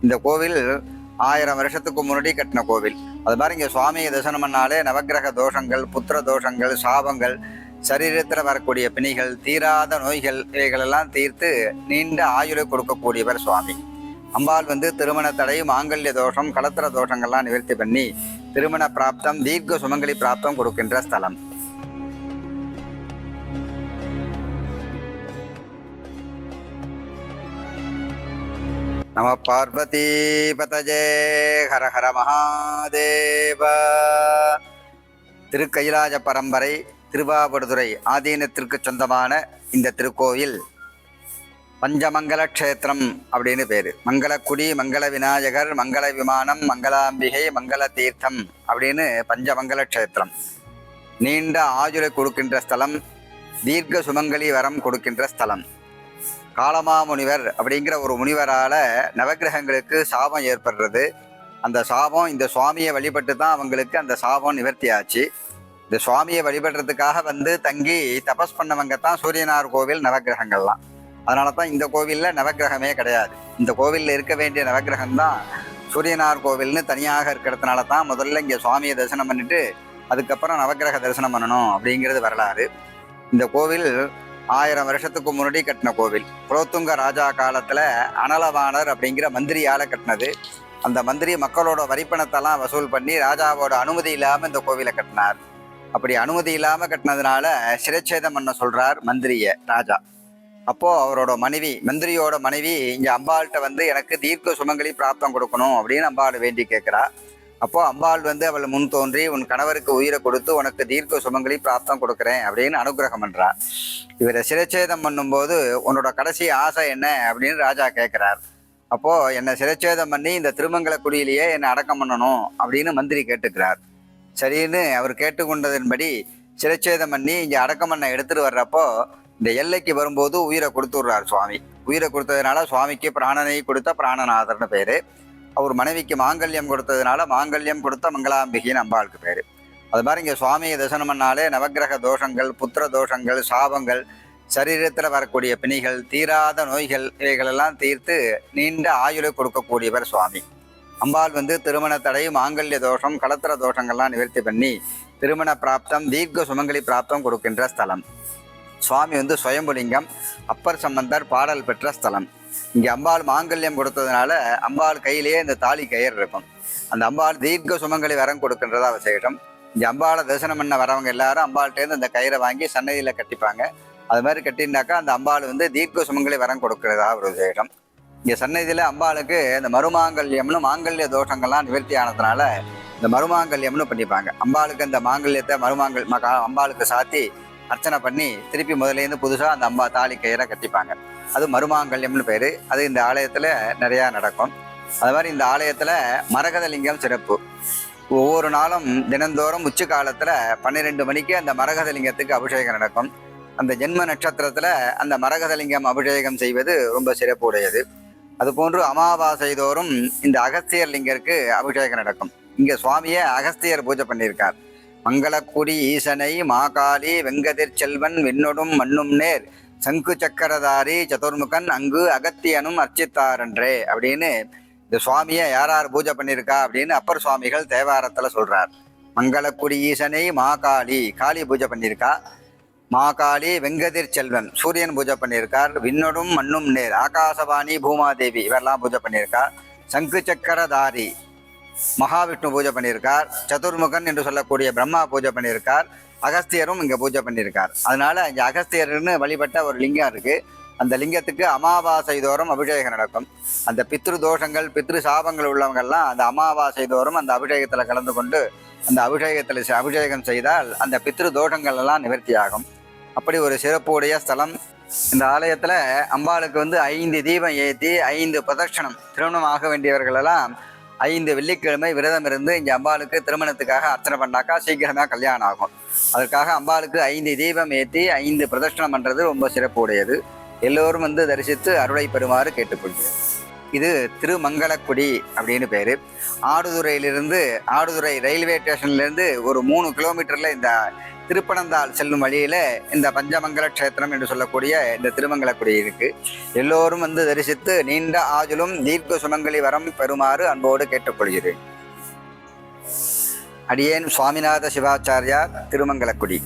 இந்த கோவில் 1000 வருஷத்துக்கு முன்னாடி கட்டின கோவில். அது மாதிரி இங்கே சுவாமியை தரிசனம் பண்ணாலே நவக்கிரக தோஷங்கள், புத்திர தோஷங்கள், சாபங்கள், சரீரத்தில் வரக்கூடிய பிணிகள், தீராத நோய்கள் இவைகளெல்லாம் தீர்த்து நீண்ட ஆயுளை கொடுக்கக்கூடியவர் சுவாமி. அம்பாள் திருமண தடை, மாங்கல்ய தோஷம், களத்திர தோஷங்கள்லாம் நிவர்த்தி பண்ணி திருமண பிராப்தம், தீர்க்க சுமங்கலி பிராப்தம் கொடுக்கின்ற ஸ்தலம். நம பார்வதி பதஜே ஹர ஹர மகாதேவ. திருக்கயிலாஜ பரம்பரை திருவாவடுதுறை ஆதீனத்திற்கு சொந்தமான இந்த திருக்கோயில் பஞ்சமங்கல க்ஷேத்திரம் அப்படின்னு பேர். மங்களக்குடி, மங்கள விநாயகர், மங்கள விமானம், மங்களாம்பிகை, மங்கள தீர்த்தம் அப்படின்னு பஞ்சமங்கல க்ஷேத்திரம். நீண்ட ஆயுளை கொடுக்கின்ற ஸ்தலம், தீர்க்க சுமங்கலி வரம் கொடுக்கின்ற ஸ்தலம். காலமாமுனிவர் அப்படிங்கிற ஒரு முனிவரால் நவக்கிரகங்களுக்கு சாபம் ஏற்படுறது. அந்த சாபம் இந்த சுவாமியை வழிபட்டு தான் அவங்களுக்கு அந்த சாபம் நிவர்த்தி ஆச்சு. இந்த சுவாமியை வழிபடுறதுக்காக தங்கி தபஸ் பண்ணவங்க தான் சூரியனார் கோவில் நவக்கிரகங்கள்லாம். அதனால தான் இந்த கோவிலில் நவக்கிரகமே கிடையாது. இந்த கோவிலில் இருக்க வேண்டிய நவக்கிரகம் தான் சூரியனார் கோவில்னு தனியாக இருக்கிறதுனால தான் முதல்ல இங்கே சுவாமியை தரிசனம் பண்ணிட்டு அதுக்கப்புறம் நவக்கிரக தரிசனம் பண்ணணும் அப்படிங்கிறது வரலாறு. இந்த கோவில் 1000 வருஷத்துக்கு முன்னாடி கட்டின கோவில். குலோத்துங்க ராஜா காலத்தில் அனலவாணர் அப்படிங்கிற மந்திரியால் கட்டினது. அந்த மந்திரி மக்களோட வரிப்பணத்தெல்லாம் வசூல் பண்ணி ராஜாவோட அனுமதி இல்லாமல் இந்த கோவிலை கட்டினார். அப்படி அனுமதி இல்லாமல் கட்டினதுனால சிரச்சேதம் பண்ண சொல்கிறார் மந்திரியை ராஜா. அப்போது அவரோட மனைவி, மந்திரியோட மனைவி இங்கே அம்பாள்கிட்ட எனக்கு தீர்க்க சுமங்கலி பிராப்தம் கொடுக்கணும் அப்படின்னு அம்பாள் வேண்டி கேட்குறா. அப்போ அம்பாள் அவள் முன் தோன்றி, உன் கணவருக்கு உயிரை கொடுத்து உனக்கு தீர்க்க சுமங்கலி பிராப்தம் கொடுக்குறேன் அப்படின்னு அனுகிரகம் பண்றா. இவரை சிரச்சேதம் பண்ணும்போது உன்னோட கடைசி ஆசை என்ன அப்படின்னு ராஜா கேட்கிறார். அப்போ என்னை சிரச்சேதம் பண்ணி இந்த திருமங்கலக்குடியிலேயே என்னை அடக்கம் பண்ணணும் அப்படின்னு மந்திரி கேட்டுக்கிறார். சரின்னு அவர் கேட்டுக்கொண்டதன்படி சிரச்சேதம் பண்ணி இங்கே அடக்கம் பண்ண எடுத்துட்டு வர்றப்போ இந்த எல்லைக்கு வரும்போது உயிரை கொடுத்து விடுறார் சுவாமி. உயிரை கொடுத்ததுனால சுவாமிக்கு பிராணனை கொடுத்த பிராணநாதர்னு பேரு. அவர் மனைவிக்கு மாங்கல்யம் கொடுத்ததுனால மாங்கல்யம் கொடுத்த மங்களாம்பிகின்னு அம்பாளுக்கு பேர். அது மாதிரி இங்கே சுவாமியை தரிசனம் பண்ணாலே நவக்கிரக தோஷங்கள், புத்திர தோஷங்கள், சாபங்கள், சரீரத்தில் வரக்கூடிய பிணிகள், தீராத நோய்கள் இவைகளெல்லாம் தீர்த்து நீண்ட ஆயுளை கொடுக்கக்கூடியவர் சுவாமி. அம்பாள் திருமண தடை, மாங்கல்ய தோஷம், களத்திர தோஷங்கள்லாம் நிவர்த்தி பண்ணி திருமண பிராப்தம், தீர்க்க சுமங்கலி பிராப்தம் கொடுக்கின்ற ஸ்தலம். சுவாமி சுயம்புலிங்கம், அப்பர் சம்பந்தர் பாடல் பெற்ற ஸ்தலம். இங்கே அம்பாள் மாங்கல்யம் கொடுத்ததுனால அம்பாள் கையிலேயே இந்த தாலி கயிறு இருக்கும். அந்த அம்பாள் தீர்க்க சுமங்கலி வரம் கொடுக்கின்றதா விசேஷம். இங்கே அம்பாளை தரிசனம் பண்ண வரவங்க எல்லாரும் அம்பாள்கிட்டேருந்து அந்த கயிறை வாங்கி சன்னதியில் கட்டிப்பாங்க. அது மாதிரி கட்டினாக்கா அந்த அம்பாள் தீர்க்க சுமங்கலி வரம் கொடுக்கிறதா ஒரு விசேஷம். இங்கே சன்னதியில் அம்பாளுக்கு இந்த மருமாங்கல்யம்னு மாங்கல்ய தோஷங்கள்லாம் நிவர்த்தி ஆனதுனால இந்த மருமாங்கல்யம்னு பண்ணிப்பாங்க. அம்பாளுக்கு அந்த மாங்கல்யத்தை அம்பாளுக்கு சாத்தி அர்ச்சனை பண்ணி திருப்பி முதலேருந்து புதுசாக அந்த அம்பா தாலி கயிறை கட்டிப்பாங்க. அது மருமாங்கல்யம்னு பேர். அது இந்த ஆலயத்தில் நிறையா நடக்கும். அது மாதிரி இந்த ஆலயத்தில் மரகதலிங்கம் சிறப்பு. ஒவ்வொரு நாளும் தினந்தோறும் உச்சி காலத்தில் 12 மணிக்கு அந்த மரகதலிங்கத்துக்கு அபிஷேகம் நடக்கும். அந்த ஜென்ம நட்சத்திரத்தில் அந்த மரகதலிங்கம் அபிஷேகம் செய்வது ரொம்ப சிறப்பு உடையது. அதுபோன்று அமாவாசை தோறும் இந்த அகஸ்தியர் லிங்கருக்கு அபிஷேகம் நடக்கும். இங்கே சுவாமியை அகஸ்தியர் பூஜை பண்ணியிருக்கார். மங்களக்குடி ஈசனை மாகாளி வெங்கதிர் செல்வன் விண்ணொடும் மண்ணும் நேர் சங்கு சக்கரதாரி சதுர்முகன் அங்கு அகத்தியனும் அர்ச்சித்தாரன்றே அப்படின்னு இந்த சுவாமியை யார் யார் பூஜை பண்ணியிருக்கா அப்படின்னு அப்பர் சுவாமிகள் தேவாரத்தில் சொல்கிறார். மங்களக்குடி ஈசனை மாகாளி, காளி பூஜை பண்ணியிருக்கா. மாகாளி வெங்கதிர் செல்வன் சூரியன் பூஜை பண்ணியிருக்கார். விண்ணொடும் மண்ணும் நேர் ஆகாசவாணி பூமாதேவி இவரெல்லாம் பூஜை பண்ணியிருக்கார். சங்கு சக்கரதாரி மகாவிஷ்ணு பூஜை பண்ணியிருக்கார். சதுர்முகன் என்று சொல்லக்கூடிய பிரம்மா பூஜை பண்ணியிருக்கார். அகஸ்தியரும் இங்கே பூஜை பண்ணியிருக்கார். அதனால இங்கே அகஸ்தியர்னு வழிபட்ட ஒரு லிங்கம் இருக்குது. அந்த லிங்கத்துக்கு அமாவாசை தோறும் அபிஷேகம் நடக்கும். அந்த பித்ரு தோஷங்கள், பித்ரு சாபங்கள் உள்ளவங்கள்லாம் அந்த அமாவாசை தோறும் அந்த அபிஷேகத்தில் கலந்து கொண்டு அந்த அபிஷேகம் செய்தால் அந்த பித்ரு தோஷங்கள் எல்லாம் நிவர்த்தி ஆகும். அப்படி ஒரு சிறப்பு உடைய ஸ்தலம். இந்த ஆலயத்தில் அம்பாளுக்கு 5 தீபம் ஏற்றி 5 பிரதட்சணம், திருமணம் ஆக வேண்டியவர்களெல்லாம் 5 வெள்ளிக்கிழமை விரதம் இருந்து இங்கே அம்பாளுக்கு திருமணத்துக்காக அர்ச்சனை பண்ணாக்கா சீக்கிரமாக கல்யாணம் ஆகும். அதற்காக அம்பாளுக்கு 5 தீபம் ஏற்றி 5 பிரதட்சணம் பண்ணுறது ரொம்ப சிறப்பு உடையது. எல்லோரும் தரிசித்து அருளை பெறுமாறு கேட்டுக்கொள்கிறேன். இது திருமங்கலக்குடி அப்படின்னு பேர். ஆடுதுறை ரயில்வே ஸ்டேஷன்லேருந்து ஒரு 3 கிலோமீட்டரில் இந்த திருப்பனந்தாள் செல்லும் வழியில் இந்த பஞ்சமங்கல க்ஷேத்திரம் என்று சொல்லக்கூடிய இந்த திருமங்கலக்குடி இருக்குது. எல்லோரும் வந்து தரிசித்து நீண்ட ஆயுளும் தீர்க்க சுமங்கலி வரம் பெறுமாறு அன்போடு கேட்டுக்கொள்கிறேன். அடியேன் சுவாமிநாத சிவாச்சாரியார், திருமங்கலக்குடி.